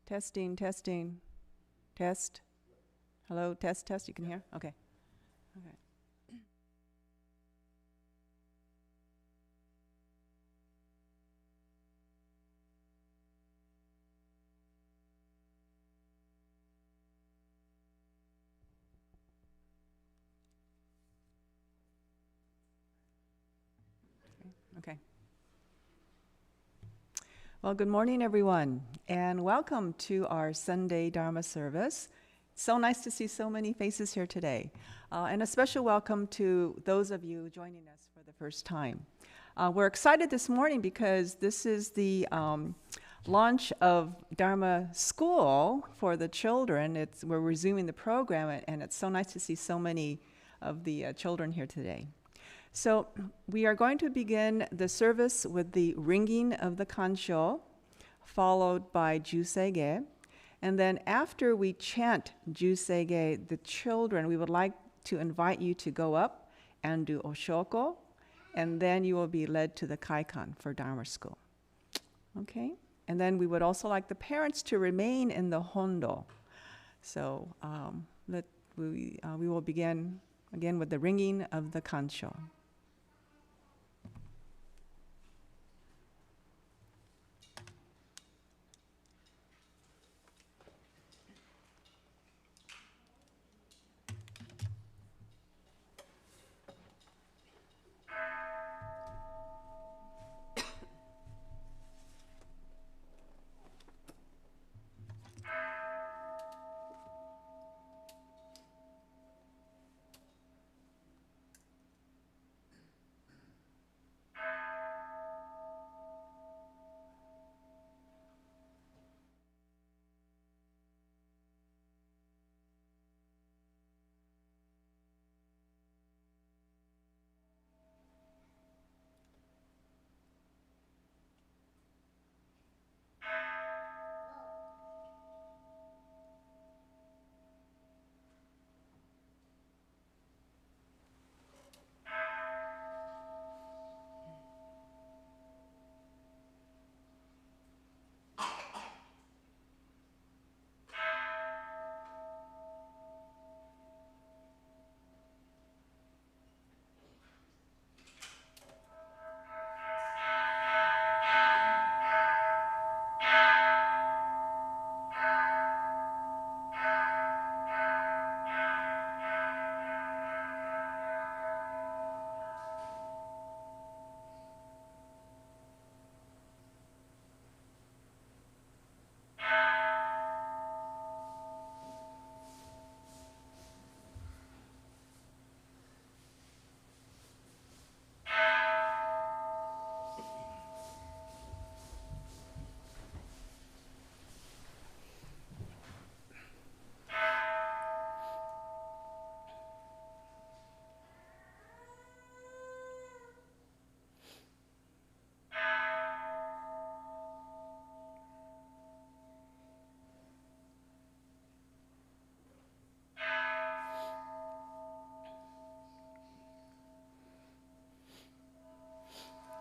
Testing, testing, test. Hello, test, test. You can hear? Okay. Okay. Okay. Well, good morning, everyone, and welcome to our Sunday Dharma service. So nice to see so many faces here today. And a special welcome to those of you joining us for the first time. We're excited this morning because this is the launch of Dharma School for the children. We're resuming the program, and it's so nice to see so many of the children here today. So we are going to begin the service with the ringing of the kansho, followed by jusege. And then after we chant jusege, the children, we would like to invite you to go up and do oshoko, and then you will be led to the kaikan for Dharma school. Okay? And then we would also like the parents to remain in the hondo. So we will begin again with the ringing of the kansho.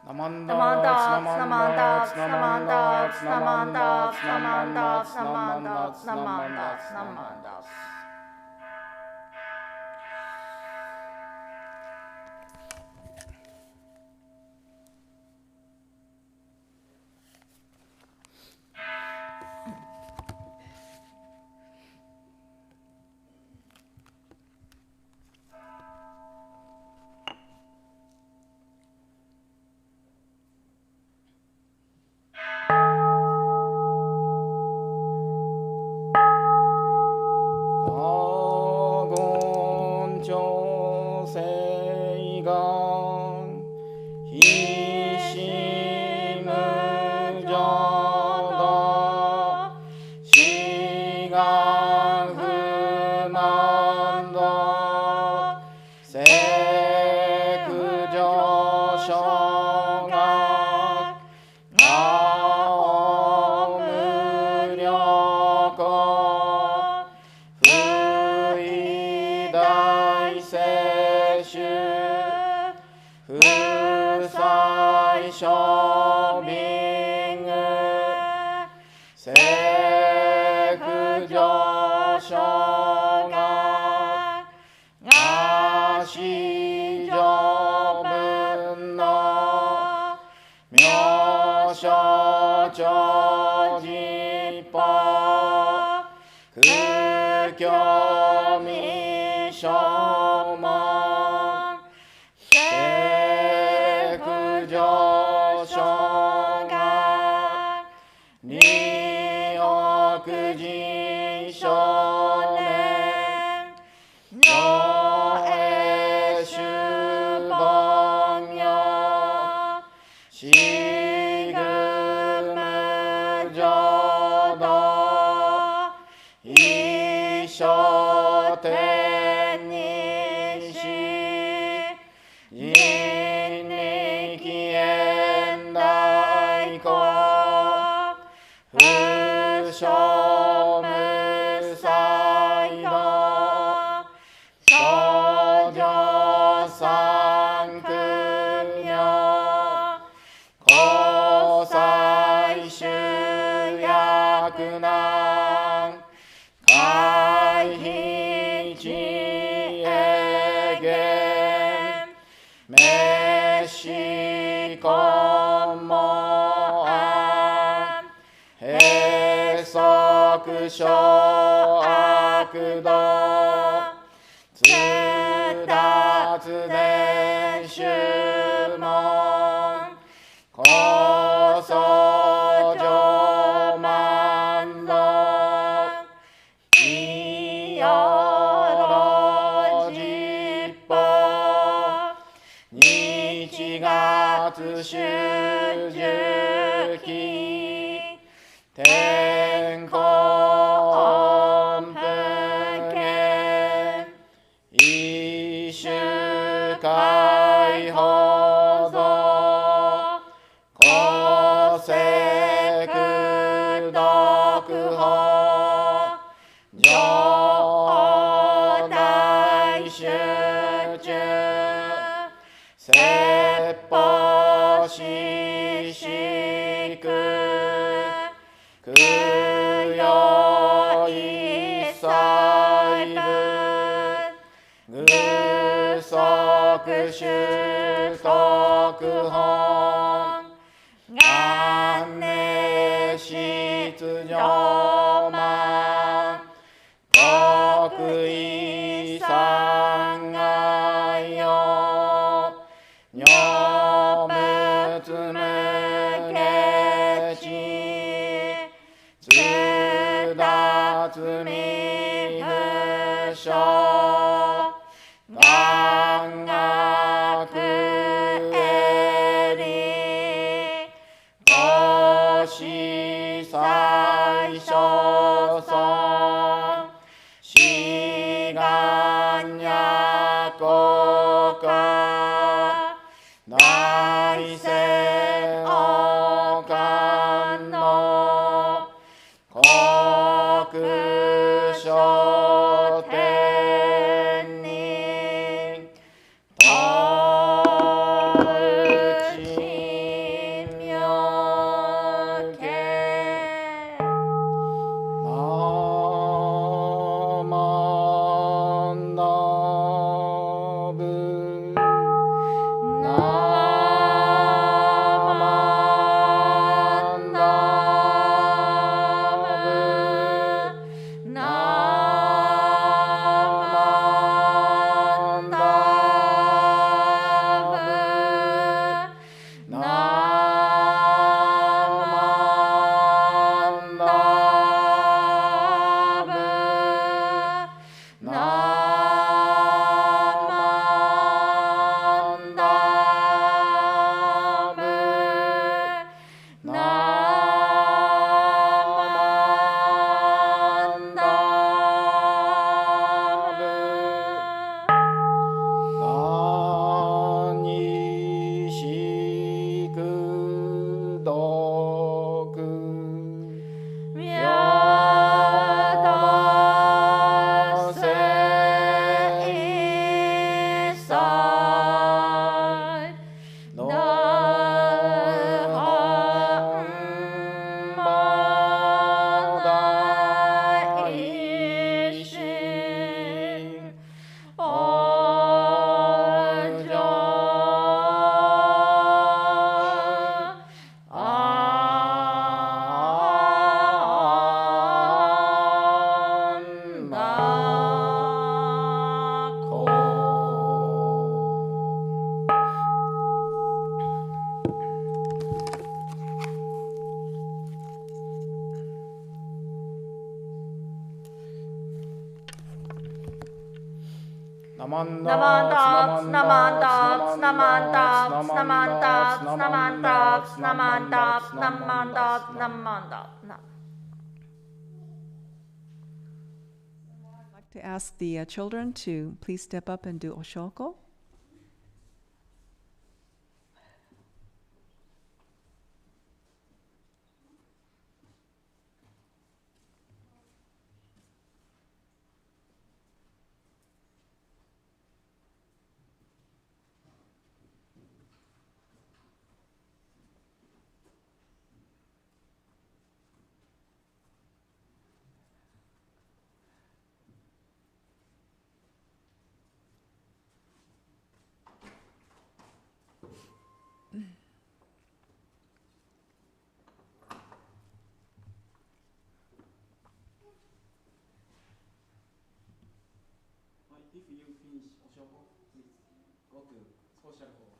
Namandas. 所長実法空教未証門政府上昇が二億人少年女へ主本よしぐむ浄土一生天にし人力現代公不詳無才道少女三組よ交際集約難回避知恵源滅死根もあ閉塞小悪道通達伝宗門高僧上万道いよろ実法日月主十期天候音符権一種解放像公正苦読法上大集中説法ししく供養一切分具足収束本元年出場満国威三害よ女仏無下地通達未不詳万学営利公子最小尊志願や国家内戦王冠の国書天 Namandaps, namandaps, namandaps, namandaps, namandaps, namandaps, namandaps, namandaps. I'd like to ask the children to please step up and do oshoko. If you finish Oshoko, please go to social hall.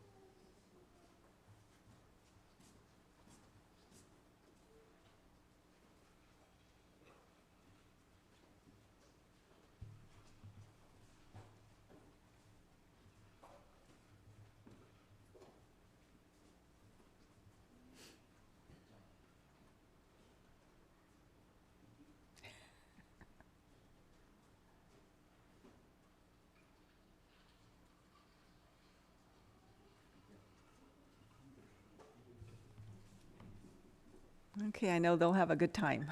Okay, I know they'll have a good time.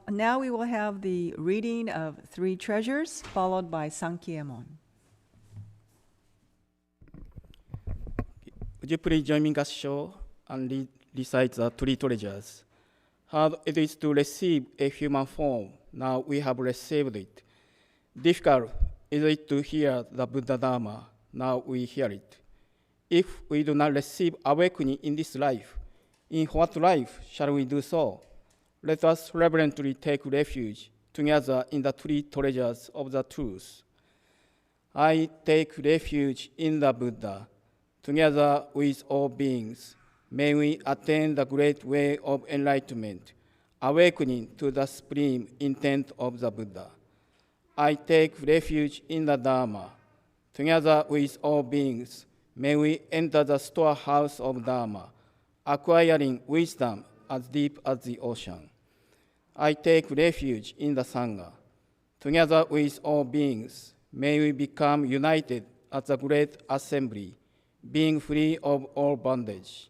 Now we will have the reading of Three Treasures, followed by Sankiemon. Would you please join me in Gassho and recite the three treasures? Hard it is to receive a human form. Now we have received it. Difficult is it to hear the Buddha Dharma. Now we hear it. If we do not receive awakening in this life, in what life shall we do so? Let us reverently take refuge together in the three treasures of the truth. I take refuge in the Buddha. Together with all beings, may we attain the great way of enlightenment, awakening to the supreme intent of the Buddha. I take refuge in the Dharma. Together with all beings, may we enter the storehouse of Dharma, acquiring wisdom as deep as the ocean. I take refuge in the Sangha. Together with all beings, may we become united as a great assembly, being free of all bondage.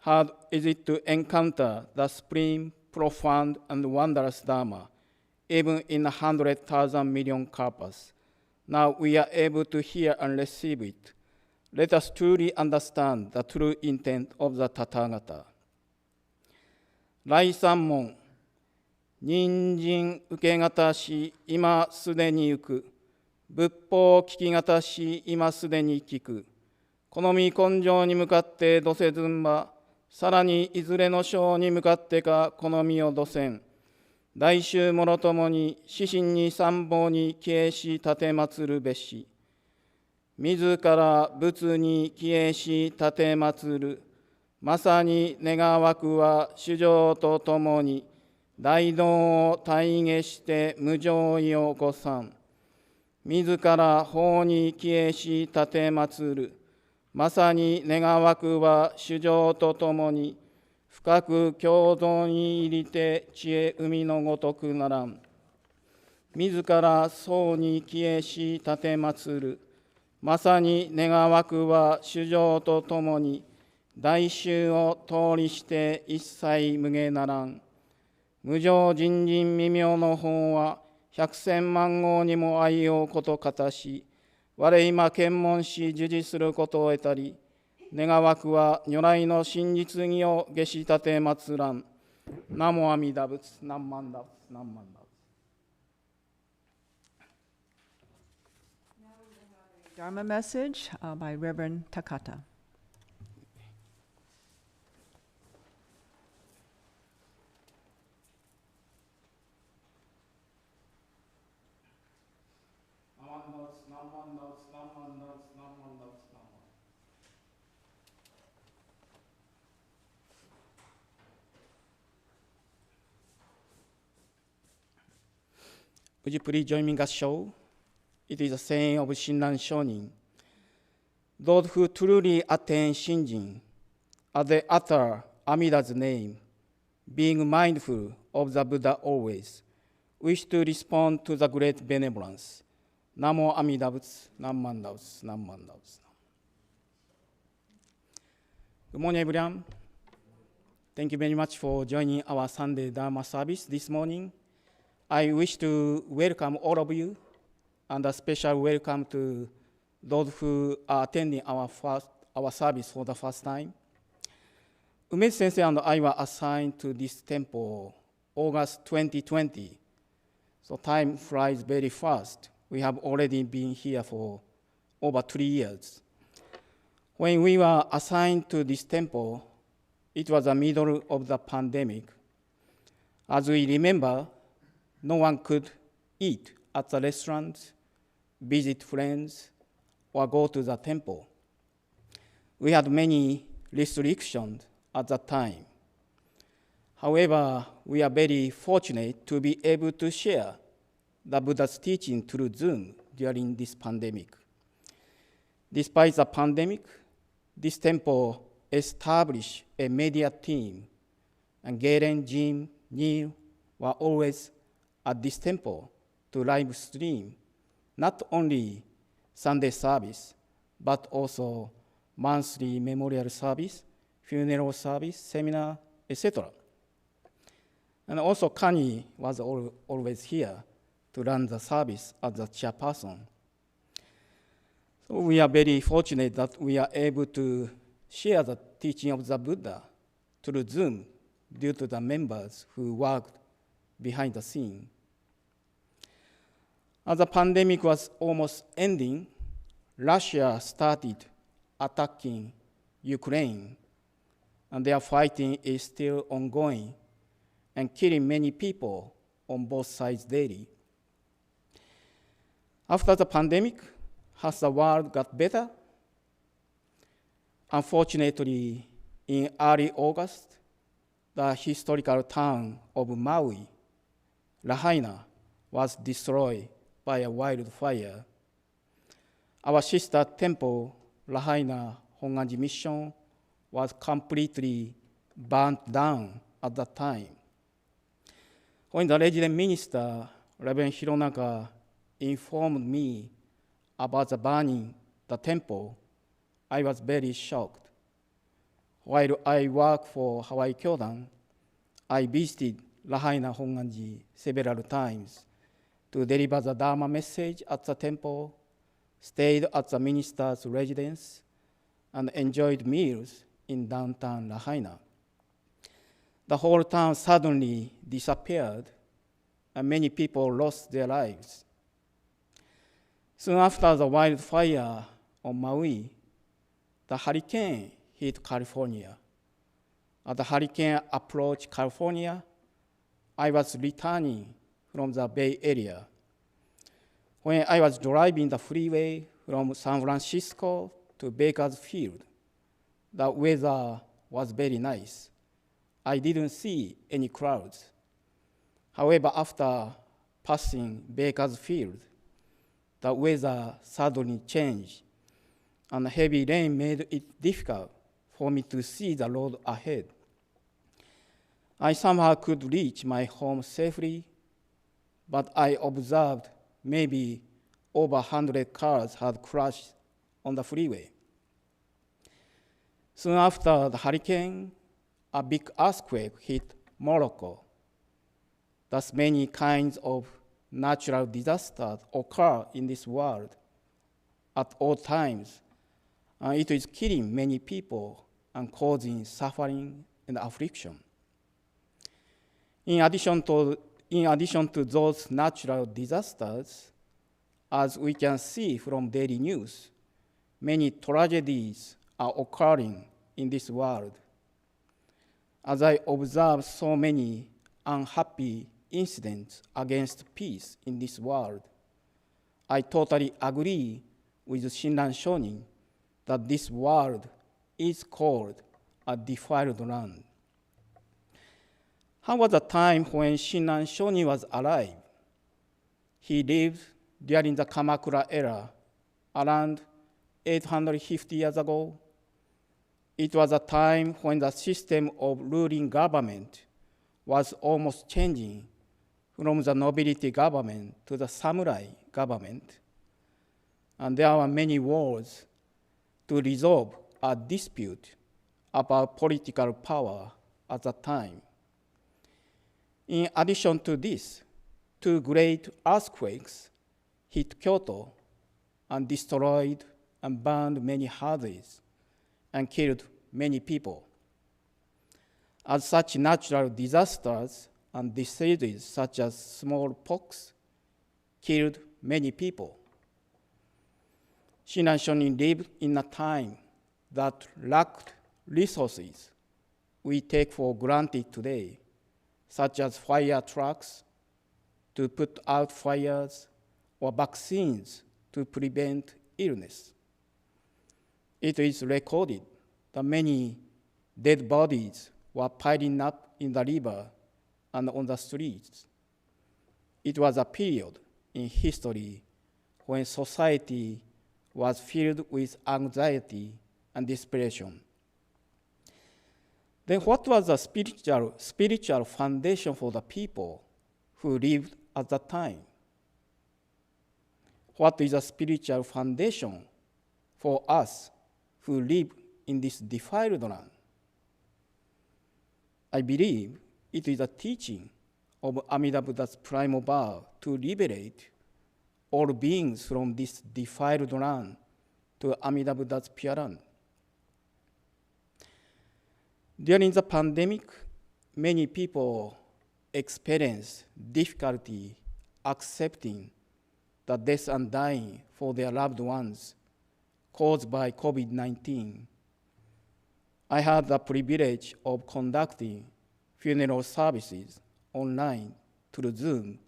Hard is it to encounter the supreme, profound, and wondrous Dharma, even in 100,000 million kalpas. Now we are able to hear and receive it. Let us truly understand the true intent of the Tathagata. 来三門、人参受けがたし、今すでに行く。仏法聞きがたし、今すでに聞く。好み根性に向かってどせずんば、さらにいずれの章に向かってか好みをどせん。大衆もろともに、指針に参謀に帰依し立て祀るべし。自ら仏に帰依し立て祀る。まさに願わくは主情とともに、大道を体現して無常意を起こさん。自ら法に帰依し立て祀る。まさに願わくは主情とともに、深く共同に入りて知恵海のごとくならん。自ら僧に帰依し立て祀る。まさに願わくは主情とともに、大衆を通りして一切無下ならん。無常人人未明の本は、百千万号にも愛用ことかたし、我今検問し受持することを得たり、願わくは如来の真実義を下し立て祀らん。ナモ阿弥陀仏、何万陀仏、何万陀仏。Dharma message by Reverend Takata. Would you please join me in Gassho? it is a saying of Shinran Shonin. Those who truly attain Shinjin, as they utter Amida's name, being mindful of the Buddha always, wish to respond to the great benevolence. Namo Amida Butsu, Namman Butsu, Namman Butsu. Good morning, everyone. Thank you very much for joining our Sunday Dharma service this morning. I wish to welcome all of you, and a special welcome to those who are attending our service for the first time. Umeji Sensei and I were assigned to this temple August 2020, so time flies very fast. We have already been here for over 3 years. When we were assigned to this temple, it was the middle of the pandemic. As we remember, no one could eat at the restaurant, visit friends, or go to the temple. We had many restrictions at that time. However, we are very fortunate to be able to share the Buddha's teaching through Zoom during this pandemic. Despite the pandemic, this temple established a media team, and Galen, Jim, Neil were always at this temple to live stream not only Sunday service, but also monthly memorial service, funeral service, seminar, etc. And also Kani was always here to run the service as the chairperson. So we are very fortunate that we are able to share the teaching of the Buddha through Zoom due to the members who worked behind the scene. As the pandemic was almost ending, Russia started attacking Ukraine, and their fighting is still ongoing and killing many people on both sides daily. After the pandemic, has the world got better? Unfortunately, in early August, the historical town of Maui, Lahaina, was destroyed by a wildfire. Our sister temple, Lahaina Honganji Mission, was completely burnt down at that time. When the resident minister, Reverend Hironaga, informed me about the burning the temple, I was very shocked. While I worked for Hawaii Kyodan, I visited Lahaina Honganji several times to deliver the Dharma message at the temple, stayed at the minister's residence, and enjoyed meals in downtown Lahaina. The whole town suddenly disappeared, and many people lost their lives. Soon after the wildfire on Maui, the hurricane hit California. As the hurricane approached California, I was returning from the Bay Area. When I was driving the freeway from San Francisco to Bakersfield, the weather was very nice. I didn't see any crowds. However, after passing Bakersfield, the weather suddenly changed, and heavy rain made it difficult for me to see the road ahead. I somehow could reach my home safely, but I observed maybe over 100 cars had crashed on the freeway. Soon after the hurricane, a big earthquake hit Morocco. Thus, many kinds of natural disasters occur in this world at all times, and it is killing many people and causing suffering and affliction. In addition to those natural disasters, as we can see from daily news, many tragedies are occurring in this world. As I observe so many unhappy incidents against peace in this world, I totally agree with Shinran Shonin that this world is called a defiled land. How was the time when Shinran Shonin was alive? He lived during the Kamakura era, around 850 years ago. It was a time when the system of ruling government was almost changing from the nobility government to the samurai government. And there were many wars to resolve a dispute about political power at that time. In addition to this, two great earthquakes hit Kyoto and destroyed and burned many houses and killed many people. As such natural disasters and diseases such as smallpox killed many people. Shinran Shonin lived in a time that lacked resources we take for granted today, such as fire trucks to put out fires or vaccines to prevent illness. It is recorded that many dead bodies were piling up in the river and on the streets. It was a period in history when society was filled with anxiety and desperation. Then what was the spiritual foundation for the people who lived at that time? What is the spiritual foundation for us who live in this defiled land? I believe it is a teaching of Amida Buddha's primal vow to liberate all beings from this defiled land to Amida Buddha's pure land. During the pandemic, many people experienced difficulty accepting the death and dying for their loved ones caused by COVID-19. I had the privilege of conducting funeral services online through Zoom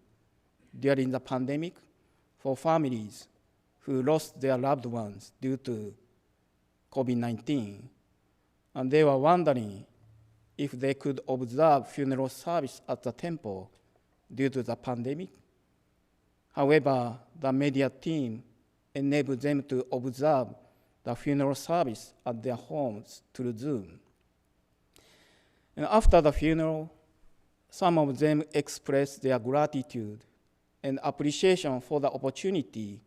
during the pandemic for families who lost their loved ones due to COVID-19. And they were wondering if they could observe funeral service at the temple due to the pandemic. However, the media team enabled them to observe the funeral service at their homes through Zoom. And after the funeral, some of them expressed their gratitude and appreciation for the opportunity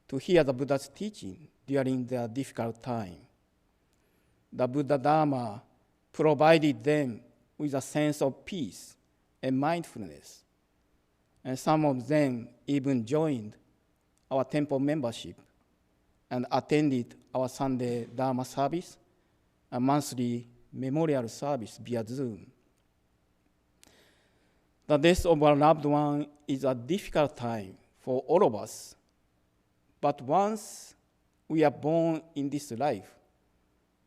to hear the Buddha's teaching during their difficult time. The Buddha Dharma provided them with a sense of peace and mindfulness. And some of them even joined our temple membership and attended our Sunday Dharma service and monthly memorial service via Zoom. The death of our loved one is a difficult time for all of us. But once we are born in this life,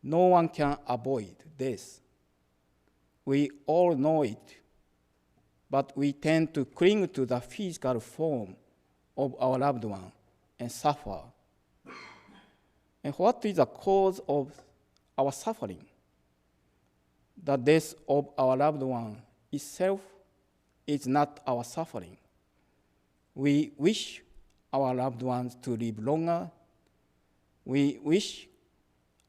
no one can avoid death. We all know it, but we tend to cling to the physical form of our loved one and suffer. And what is the cause of our suffering? The death of our loved one itself is not our suffering. We wish our loved ones to live longer. We wish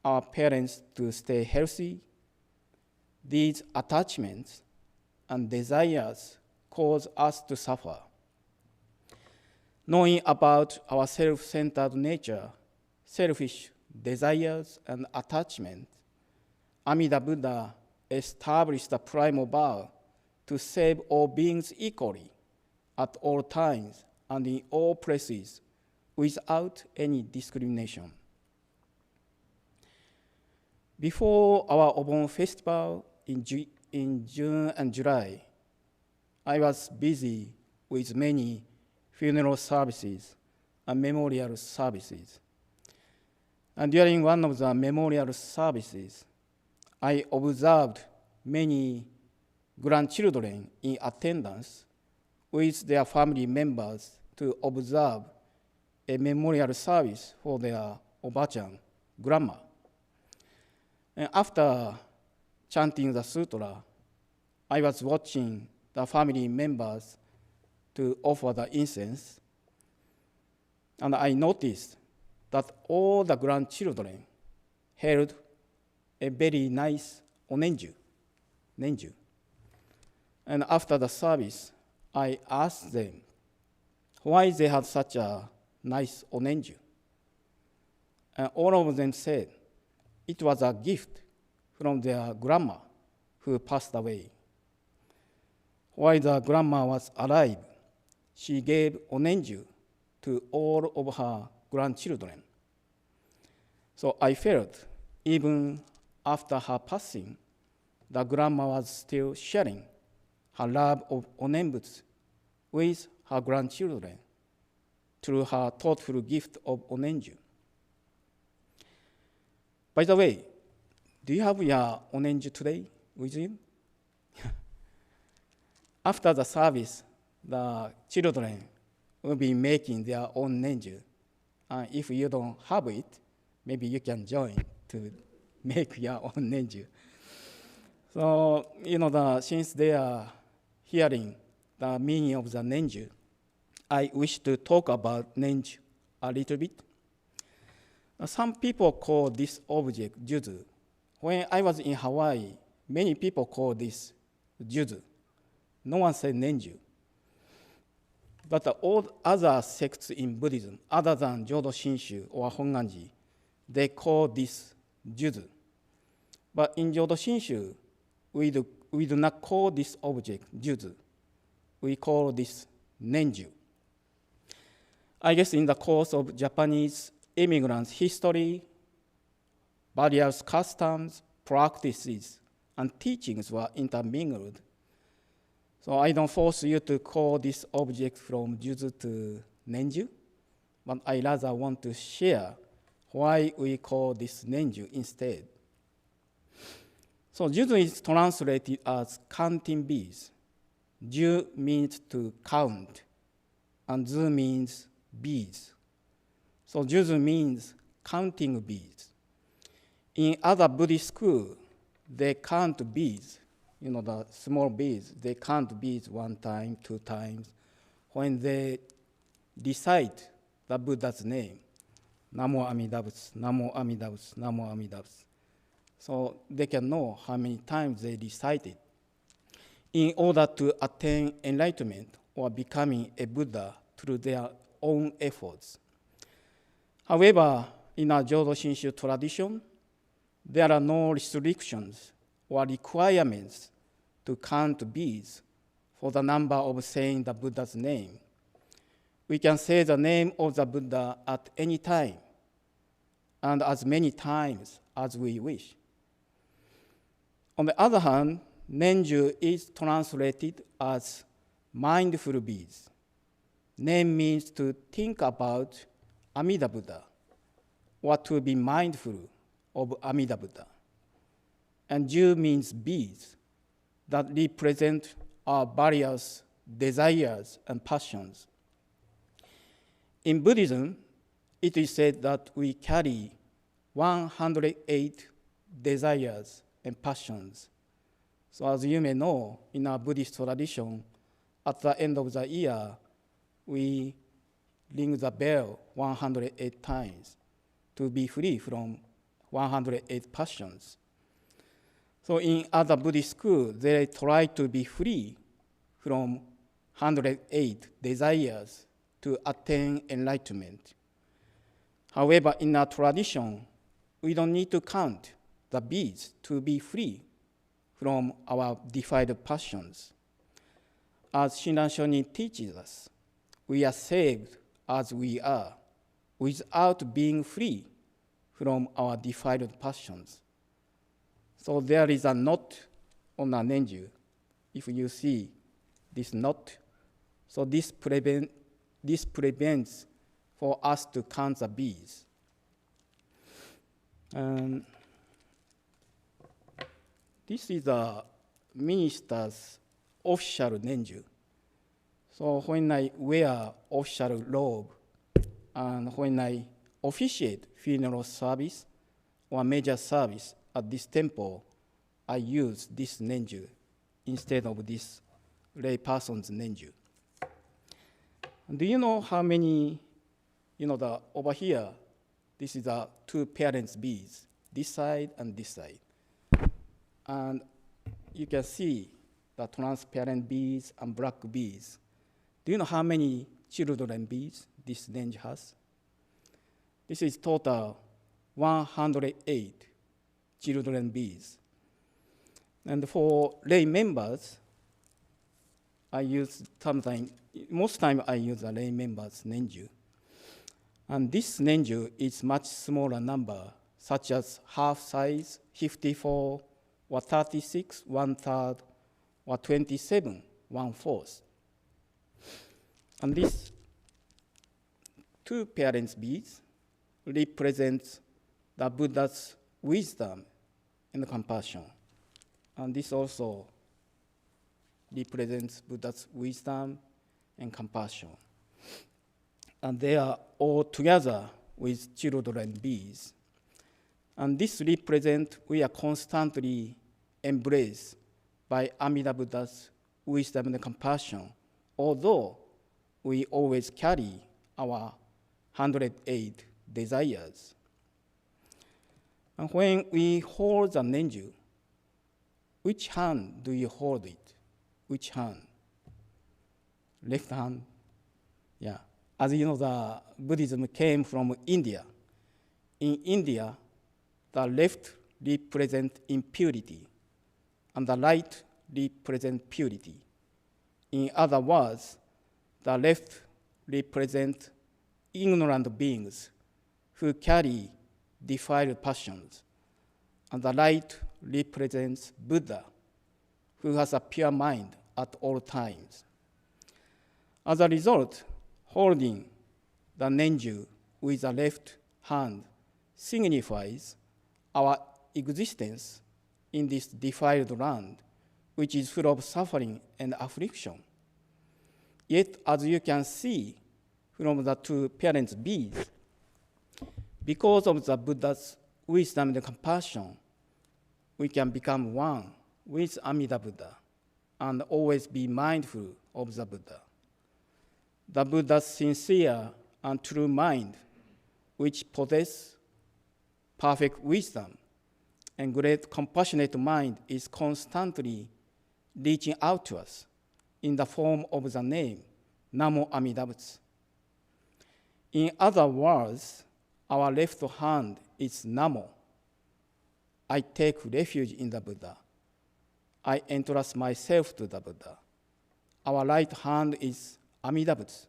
our parents to stay healthy. These attachments and desires cause us to suffer. Knowing about our self-centered nature, selfish desires and attachments, Amida Buddha established the primal vow to save all beings equally at all times and in all places without any discrimination. Before our Obon festival in June and July, I was busy with many funeral services and memorial services. And during one of the memorial services, I observed many grandchildren in attendance with their family members to observe a memorial service for their Obachan, grandma. And after chanting the sutra, I was watching the family members to offer the incense. And I noticed that all the grandchildren held a very nice onenju. And after the service, I asked them why they had such a nice onenju. And all of them said it was a gift from their grandma who passed away. While the grandma was alive, she gave onenju to all of her grandchildren. So I felt even after her passing, the grandma was still sharing her love of onenbutsu with her grandchildren through her thoughtful gift of onenju. By the way, do you have your onenju today with you? After the service, the children will be making their own onenju. If you don't have it, maybe you can join to make your own onenju. So, since they are hearing the meaning of the nenju, I wish to talk about nenju a little bit. Some people call this object juzu. When I was in Hawaii, many people call this juzu. No one said nenju. But all other sects in Buddhism, other than Jodo Shinshu or Honganji, they call this juzu. But in Jodo Shinshu, we do not call this object juzu. We call this nenju. I guess in the course of Japanese immigrants' history, various customs, practices, and teachings were intermingled. So I don't force you to call this object from juzu to nenju, but I rather want to share why we call this nenju instead. So juzu is translated as counting beads. Ju means to count, and zu means beads. So juzu means counting beads. In other Buddhist schools, they count beads, the small beads. They count beads 1 time, 2 times. When they recite the Buddha's name, Namo Amida Butsu, Namo Amida Butsu, Namo Amida Butsu. So they can know how many times they recite it in order to attain enlightenment or becoming a Buddha through their own efforts. However, in our Jodo Shinshu tradition, there are no restrictions or requirements to count beads for the number of saying the Buddha's name. We can say the name of the Buddha at any time and as many times as we wish. On the other hand, nenju is translated as mindful beads. Nen means to think about Amida Buddha, or to be mindful of Amida Buddha. And ju means beads that represent our various desires and passions. In Buddhism, it is said that we carry 108 desires and passions. So as you may know, in our Buddhist tradition, at the end of the year, we ring the bell 108 times to be free from 108 passions. So in other Buddhist schools, they try to be free from 108 desires to attain enlightenment. However, in our tradition, we don't need to count the beads to be free from our defiled passions. As Shinran Shonin teaches us, we are saved as we are, without being free from our defiled passions. So there is a knot on a nenju. If you see this knot, so this prevents for us to count the beads. This is a minister's official nenju. So when I wear official robe and when I officiate funeral service or major service at this temple, I use this nenju instead of this lay person's nenju. Do you know how many over here, this is the two parents bees, this side and this side. And you can see the transparent bees and black bees. Do you know how many children bees this range has? This is total 108 children bees. And for lay members, most time I use a lay members Nenju. And this Nenju is much smaller number, such as half size, 54, or 36, 1/3, or 27, 1/4. And these two parents bees represent the Buddha's wisdom and compassion. And this also represents Buddha's wisdom and compassion. And they are all together with children bees. And this represents we are constantly embraced by Amida Buddha's wisdom and compassion, although we always carry our 108 desires. And when we hold the Nenju, which hand do you hold it? Which hand? Left hand? Yeah. As you know, the Buddhism came from India. In India, the left represents impurity, and the right represents purity. In other words, the left represents ignorant beings who carry defiled passions, and the right represents Buddha, who has a pure mind at all times. As a result, holding the Nenju with the left hand signifies our existence in this defiled land, which is full of suffering and affliction. Yet, as you can see from the two parents bees, because of the Buddha's wisdom and compassion, we can become one with Amida Buddha and always be mindful of the Buddha. The Buddha's sincere and true mind, which possesses perfect wisdom and great compassionate mind, is constantly reaching out to us in the form of the name Namo Amida Butsu. In other words, our left hand is Namo. I take refuge in the Buddha. I entrust myself to the Buddha. Our right hand is Amida Butsu,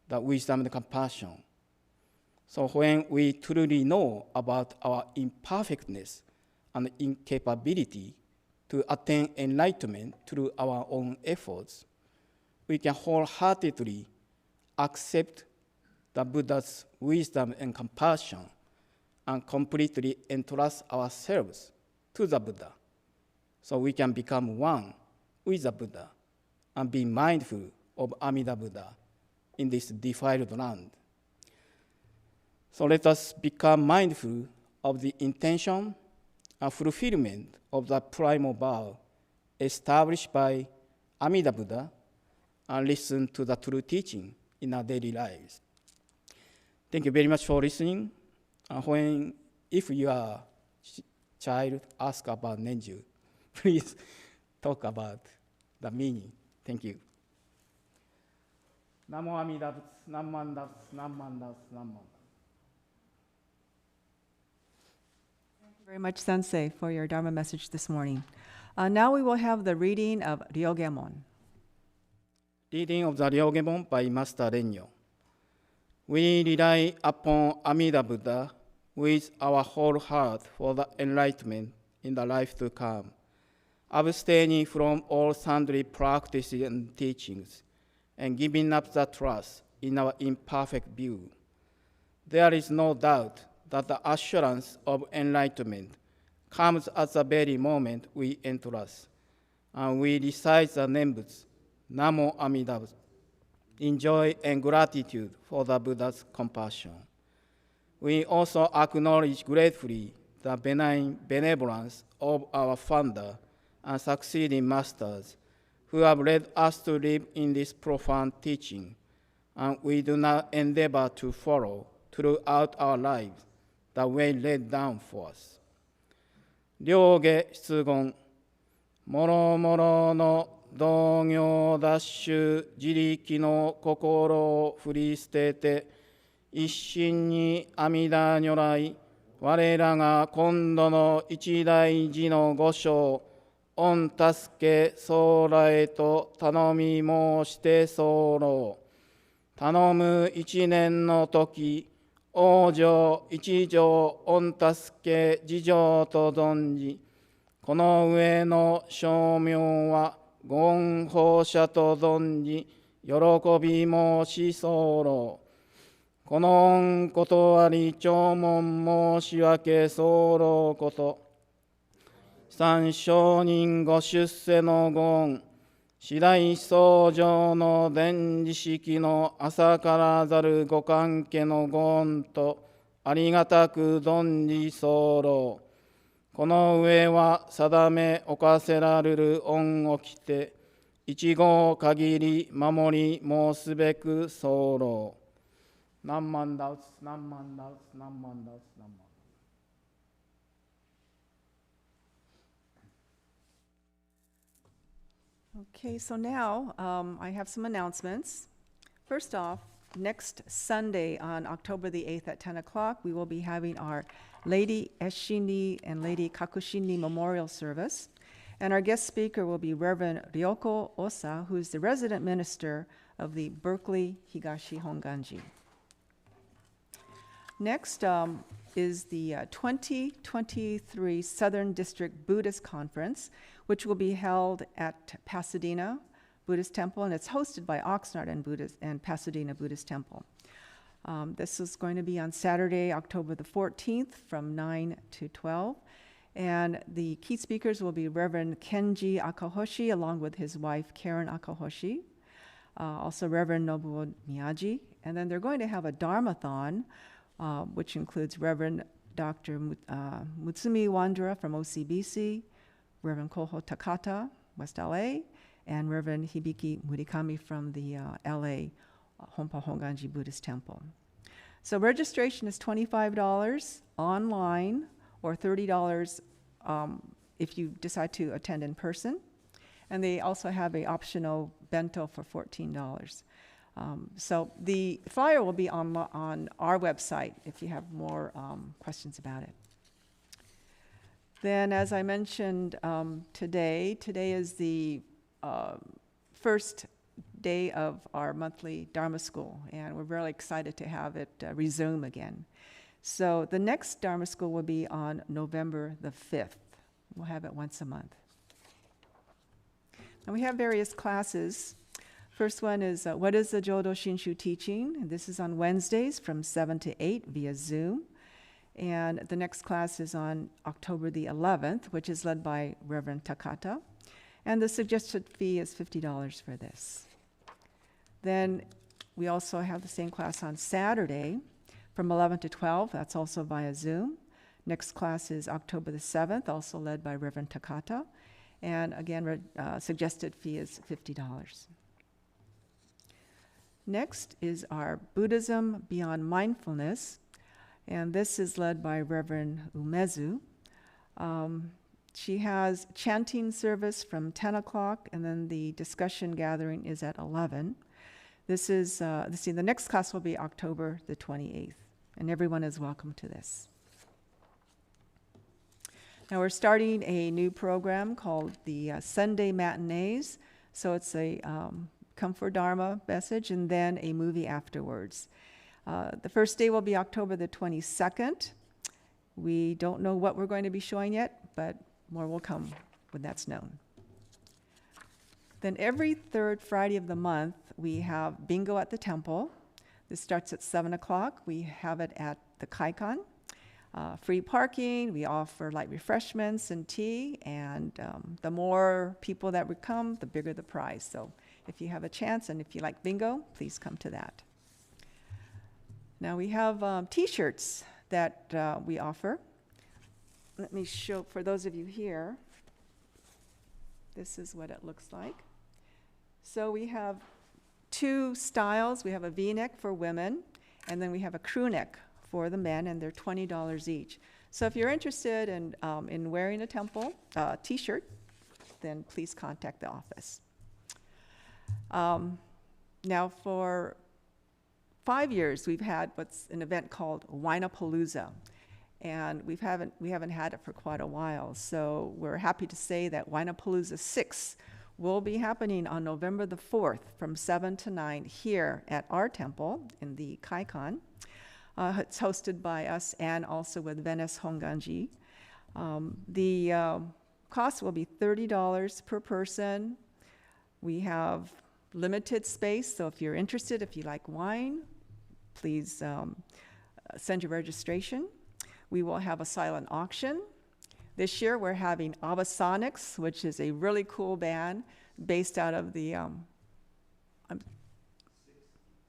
the wisdom and compassion. So when we truly know about our imperfectness and incapability to attain enlightenment through our own efforts, we can wholeheartedly accept the Buddha's wisdom and compassion and completely entrust ourselves to the Buddha, so we can become one with the Buddha and be mindful of Amida Buddha in this defiled land. So let us become mindful of the intention and fulfillment of the primal vow established by Amida Buddha and listen to the true teaching in our daily lives. Thank you very much for listening. If your child asks about Nenju, please talk about the meaning. Thank you. Namo Amida Butsu, Namanda Butsu, Namanda Butsu, Namanda. Thank you very much, Sensei, for your Dharma message this morning. Now we will have the reading of Ryogemon. Reading of the Ryogemon by Master Renyo. We rely upon Amida Buddha with our whole heart for the enlightenment in the life to come, abstaining from all sundry practices and teachings, and giving up the trust in our imperfect view. There is no doubt that the assurance of enlightenment comes at the very moment we entrust, and we recite the Nembutsu, Namo Amida Butsu, in joy and gratitude for the Buddha's compassion. We also acknowledge gratefully the benign benevolence of our founder and succeeding masters who have led us to live in this profound teaching and we do not endeavor to follow throughout our lives the way laid down for us. 両下質言、もろもろの同業脱臭自力の心を振り捨てて、一心に阿弥陀如来、我らが今度の一大事の御所、御助け総来と頼み申して候。頼む一年の時、往生一条御助け事情と存じ、この上の称名はご恩報者と存じ、喜び申し候。この恩断り弔問申し訳候こと、三上人ご出世のご恩、次第僧正の伝示式の朝からざるご関係のご恩とありがたく存じ候。この上は定めおかせられる恩をきて、一号限り守り申すべく候。何万ダウツ、何万ダウツ、何万ダウツ、何万。Okay, so now I have some announcements. First off, next Sunday on October the 8th at 10 o'clock, we will be having our Lady Eshini and Lady Kakushini Memorial Service. And our guest speaker will be Reverend Ryoko Osa, who is the resident minister of the Berkeley Higashi Honganji. Next is the 2023 Southern District Buddhist Conference, which will be held at Pasadena Buddhist Temple, and it's hosted by Oxnard and Pasadena Buddhist Temple. This is going to be on Saturday, October the 14th from 9 to 12. And the key speakers will be Reverend Kenji Akahoshi, along with his wife, Karen Akahoshi, also Reverend Nobuo Miyaji. And then they're going to have a Dharmathon, which includes Reverend Dr. Mutsumi Wandra from OCBC, Reverend Koho Takata, West LA, and Reverend Hibiki Murikami from the LA Honpa Honganji Buddhist Temple. So registration is $25 online, or $30 if you decide to attend in person. And they also have an optional bento for $14. So the flyer will be on our website if you have more questions about it. Then, as I mentioned today is the first day of our monthly Dharma School, and we're really excited to have it resume again. So the next Dharma School will be on November the 5th. We'll have it once a month. And we have various classes. First one is what is the Jodo Shinshu teaching? And this is on Wednesdays from 7 to 8 via Zoom. And the next class is on October the 11th, which is led by Reverend Takata. And the suggested fee is $50 for this. Then we also have the same class on Saturday from 11 to 12. That's also via Zoom. Next class is October the 7th, also led by Reverend Takata. And again, suggested fee is $50. Next is our Buddhism Beyond Mindfulness. And this is led by Reverend Umezu. She has chanting service from 10 o'clock, and then the discussion gathering is at 11. This is, the next class will be October the 28th, and everyone is welcome to this. Now we're starting a new program called the Sunday Matinees. So it's a Come for Dharma message and then a movie afterwards. The first day will be October the 22nd. We don't know what we're going to be showing yet, but more will come when that's known. Then every third Friday of the month, we have bingo at the temple. This starts at 7 o'clock. We have it at the Kaikan. Free parking, we offer light refreshments and tea, and the more people that would come, the bigger the prize. So if you have a chance and if you like bingo, please come to that. Now we have t-shirts that we offer. Let me show, for those of you here, this is what it looks like. So we have two styles. We have a V-neck for women, and then we have a crew neck for the men, and they're $20 each. So if you're interested in wearing a temple t-shirt, then please contact the office. Now for 5 years, we've had what's an event called Winapalooza, and we haven't had it for quite a while. So we're happy to say that Winapalooza 6 will be happening on November the 4th from 7 to 9 here at our temple in the Kaikon. It's hosted by us and also with Venice Honganji. The cost will be $30 per person. We have limited space, so if you're interested, if you like wine, please send your registration. We will have a silent auction. This year we're having Abasonics, which is a really cool band based out of the,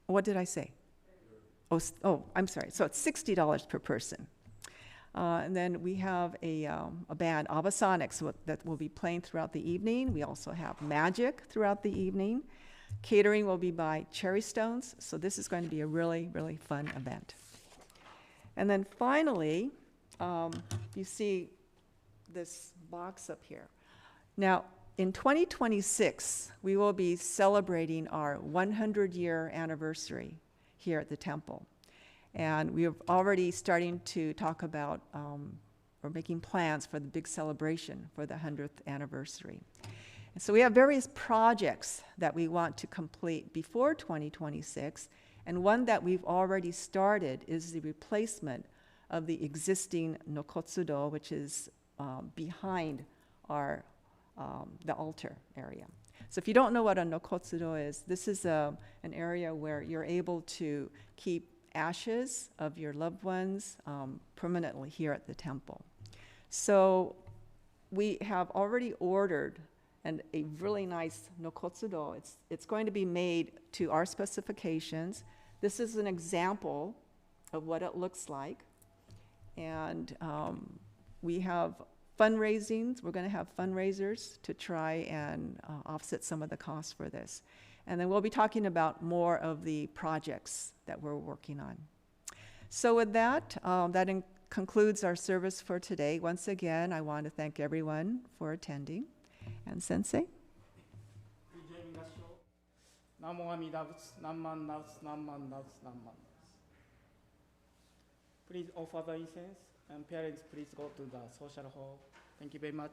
what did I say? I'm sorry, so it's $60 per person. And then we have a band, Abasonics, that will be playing throughout the evening. We also have magic throughout the evening. Catering will be by Cherry Stones, so this is going to be a really, really fun event. And then finally, you see this box up here. Now, in 2026, we will be celebrating our 100-year anniversary here at the temple. And we are already starting to talk about or making plans for the big celebration for the 100th anniversary. And so we have various projects that we want to complete before 2026, and one that we've already started is the replacement of the existing Nokotsudo, which is behind our the altar area. So if you don't know what a Nokotsudo is, this is an area where you're able to keep ashes of your loved ones permanently here at the temple. So we have already ordered a really nice Nokotsudo. It's going to be made to our specifications. This is an example of what it looks like. And we have fundraisings. We're going to have fundraisers to try and offset some of the costs for this. And then we'll be talking about more of the projects that we're working on. So with that, concludes our service for today. Once again, I want to thank everyone for attending. And Sensei? Please offer the incense, and parents, please go to the social hall. Thank you very much.